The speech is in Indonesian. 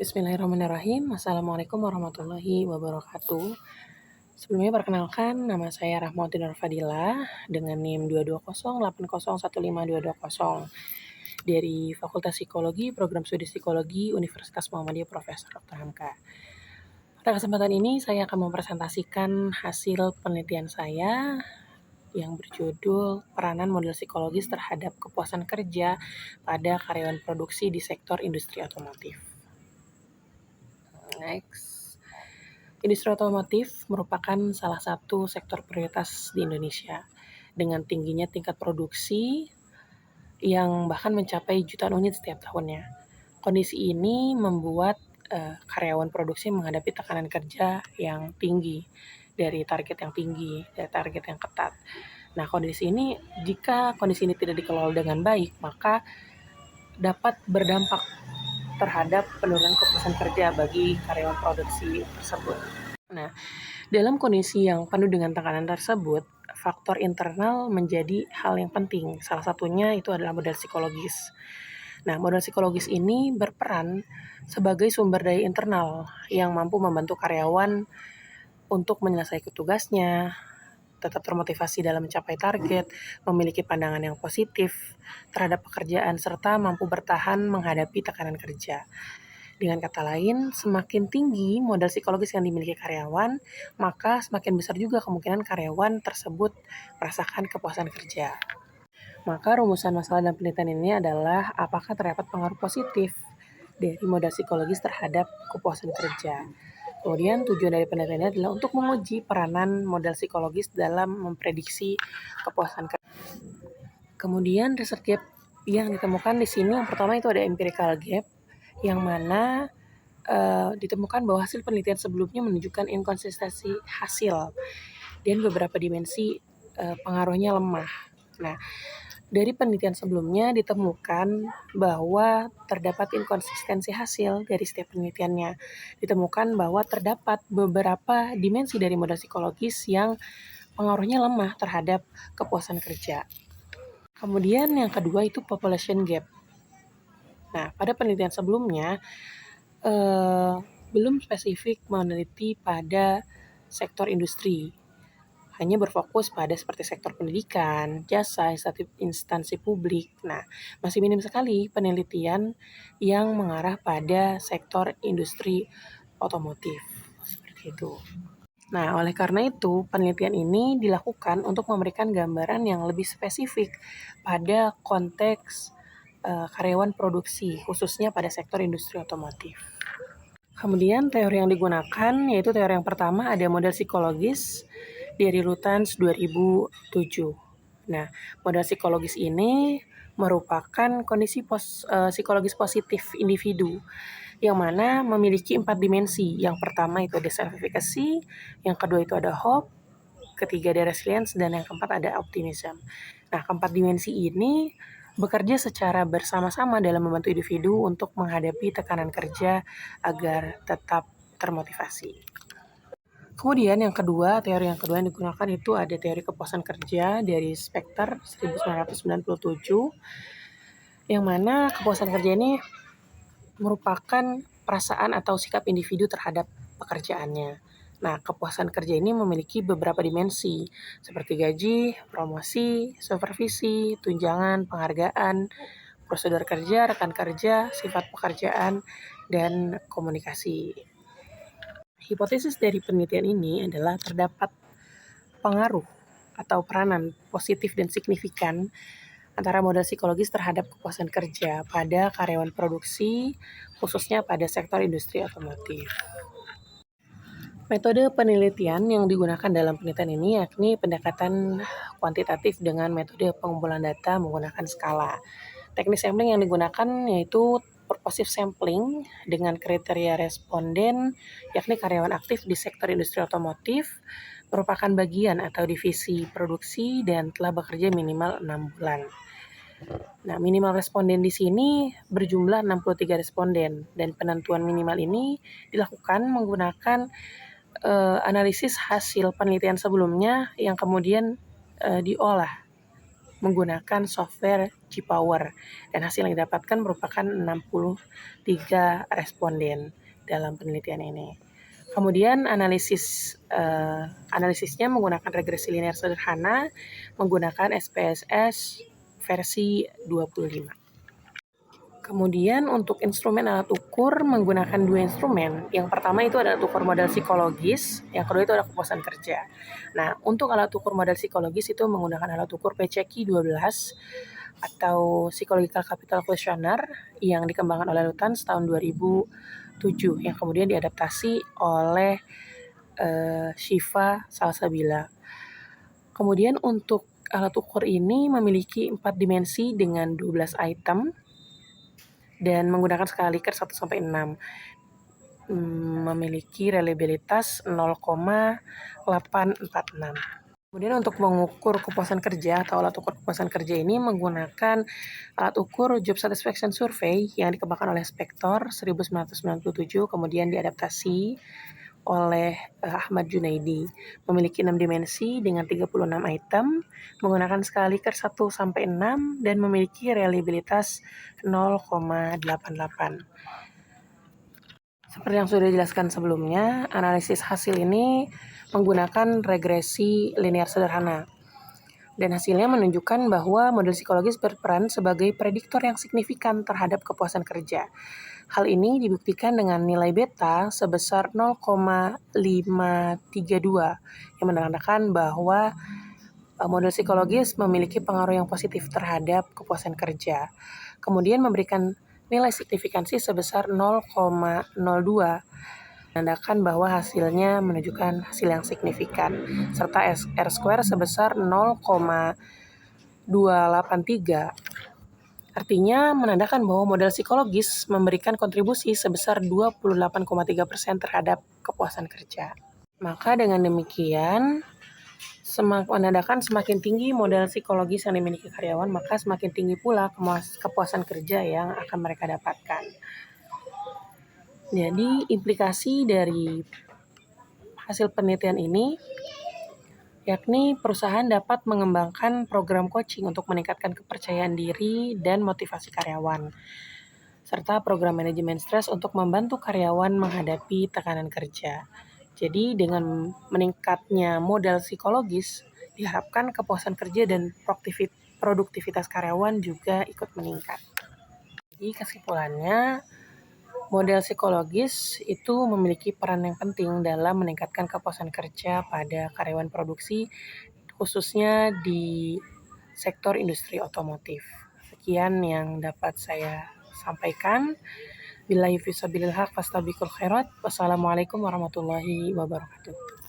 Bismillahirrahmanirrahim. Assalamualaikum warahmatullahi wabarakatuh. Sebelumnya perkenalkan, nama saya Rahmawati Nur Fadilah dengan NIM 22080152220 dari Fakultas Psikologi, Program Studi Psikologi, Universitas Muhammadiyah Profesor Dr. Hamka. Pada kesempatan ini saya akan mempresentasikan hasil penelitian saya yang berjudul Peranan Model Psikologis Terhadap Kepuasan Kerja pada Karyawan Produksi di Sektor Industri Otomotif. Next. Industri otomotif merupakan salah satu sektor prioritas di Indonesia dengan tingginya tingkat produksi yang bahkan mencapai jutaan unit setiap tahunnya. Kondisi ini membuat karyawan produksi menghadapi tekanan kerja yang tinggi, dari target yang ketat. Nah, jika kondisi ini tidak dikelola dengan baik, maka dapat berdampak terhadap penurunan kepuasan kerja bagi karyawan produksi tersebut. Nah, dalam kondisi yang penuh dengan tekanan tersebut, faktor internal menjadi hal yang penting. Salah satunya itu adalah modal psikologis. Nah, modal psikologis ini berperan sebagai sumber daya internal yang mampu membantu karyawan untuk menyelesaikan tugasnya, tetap termotivasi dalam mencapai target, memiliki pandangan yang positif terhadap pekerjaan, serta mampu bertahan menghadapi tekanan kerja. Dengan kata lain, semakin tinggi modal psikologis yang dimiliki karyawan, maka semakin besar juga kemungkinan karyawan tersebut merasakan kepuasan kerja. Maka rumusan masalah dalam penelitian ini adalah apakah terdapat pengaruh positif dari modal psikologis terhadap kepuasan kerja. Kemudian tujuan dari penelitian ini adalah untuk menguji peranan modal psikologis dalam memprediksi kepuasan kerja. Kemudian research gap yang ditemukan di sini yang pertama itu ada empirical gap, yang mana ditemukan bahwa hasil penelitian sebelumnya menunjukkan inkonsistensi hasil dan beberapa dimensi pengaruhnya lemah. Nah, dari penelitian sebelumnya ditemukan bahwa terdapat inkonsistensi hasil dari setiap penelitiannya. Ditemukan bahwa terdapat beberapa dimensi dari modal psikologis yang pengaruhnya lemah terhadap kepuasan kerja. Kemudian yang kedua itu population gap. Nah, pada penelitian sebelumnya belum spesifik meneliti pada sektor industri, hanya berfokus pada seperti sektor pendidikan, jasa, instansi publik. Nah, masih minim sekali penelitian yang mengarah pada sektor industri otomotif. Seperti itu. Nah, oleh karena itu, penelitian ini dilakukan untuk memberikan gambaran yang lebih spesifik pada konteks karyawan produksi, khususnya pada sektor industri otomotif. Kemudian teori yang digunakan yaitu teori yang pertama ada model psikologis dari Lutens 2007. Nah, model psikologis ini merupakan kondisi psikologis positif individu yang mana memiliki 4 dimensi. Yang pertama itu ada self-efficacy, yang kedua itu ada hope, ketiga ada resilience, dan yang keempat ada optimism. Nah, keempat dimensi ini bekerja secara bersama-sama dalam membantu individu untuk menghadapi tekanan kerja agar tetap termotivasi. Kemudian teori yang kedua yang digunakan itu ada teori kepuasan kerja dari Specter 1997, yang mana kepuasan kerja ini merupakan perasaan atau sikap individu terhadap pekerjaannya. Nah, kepuasan kerja ini memiliki beberapa dimensi seperti gaji, promosi, supervisi, tunjangan, penghargaan, prosedur kerja, rekan kerja, sifat pekerjaan, dan komunikasi. Hipotesis dari penelitian ini adalah terdapat pengaruh atau peranan positif dan signifikan antara modal psikologis terhadap kepuasan kerja pada karyawan produksi, khususnya pada sektor industri otomotif. Metode penelitian yang digunakan dalam penelitian ini yakni pendekatan kuantitatif dengan metode pengumpulan data menggunakan skala. Teknik sampling yang digunakan yaitu purposive sampling dengan kriteria responden, yakni karyawan aktif di sektor industri otomotif, merupakan bagian atau divisi produksi dan telah bekerja minimal 6 bulan. Nah, minimal responden di sini berjumlah 63 responden dan penentuan minimal ini dilakukan menggunakan analisis hasil penelitian sebelumnya yang kemudian diolah menggunakan software G-Power, dan hasil yang didapatkan merupakan 63 responden dalam penelitian ini. Kemudian analisisnya menggunakan regresi linear sederhana menggunakan SPSS versi 25. Kemudian untuk instrumen alat ukur menggunakan 2 instrumen. Yang pertama itu adalah ukur modal psikologis, yang kedua itu adalah kepuasan kerja. Nah, untuk alat ukur modal psikologis itu menggunakan alat ukur PCQ 12 atau Psychological Capital Questionnaire yang dikembangkan oleh Lutyens tahun 2007 yang kemudian diadaptasi oleh Shiva Salsabila. Kemudian untuk alat ukur ini memiliki 4 dimensi dengan 12 item dan menggunakan skala Likert 1-6. Memiliki reliabilitas 0,846. Kemudian untuk mengukur kepuasan kerja atau alat ukur kepuasan kerja ini menggunakan alat ukur Job Satisfaction Survey yang dikembangkan oleh Spector 1997, kemudian diadaptasi oleh Ahmad Junaidi. Memiliki 6 dimensi dengan 36 item, menggunakan skala Likert 1-6 dan memiliki reliabilitas 0,88. Seperti yang sudah dijelaskan sebelumnya, analisis hasil ini menggunakan regresi linear sederhana. Dan hasilnya menunjukkan bahwa model psikologis berperan sebagai prediktor yang signifikan terhadap kepuasan kerja. Hal ini dibuktikan dengan nilai beta sebesar 0,532 yang menandakan bahwa model psikologis memiliki pengaruh yang positif terhadap kepuasan kerja. Kemudian memberikan nilai signifikansi sebesar 0,02 menandakan bahwa hasilnya menunjukkan hasil yang signifikan, serta R-square sebesar 0,283. Artinya menandakan bahwa model psikologis memberikan kontribusi sebesar 28,3% terhadap kepuasan kerja. Maka dengan demikian, menandakan semakin tinggi model psikologis yang dimiliki karyawan, maka semakin tinggi pula kepuasan kerja yang akan mereka dapatkan. Jadi implikasi dari hasil penelitian ini yakni perusahaan dapat mengembangkan program coaching untuk meningkatkan kepercayaan diri dan motivasi karyawan, serta program manajemen stres untuk membantu karyawan menghadapi tekanan kerja. Jadi dengan meningkatnya modal psikologis, diharapkan kepuasan kerja dan produktivitas karyawan juga ikut meningkat. Jadi kesimpulannya, model psikologis itu memiliki peran yang penting dalam meningkatkan kepuasan kerja pada karyawan produksi, khususnya di sektor industri otomotif. Sekian yang dapat saya sampaikan. Billahi fisabilil haq fastabiqul khairat. Wassalamualaikum warahmatullahi wabarakatuh.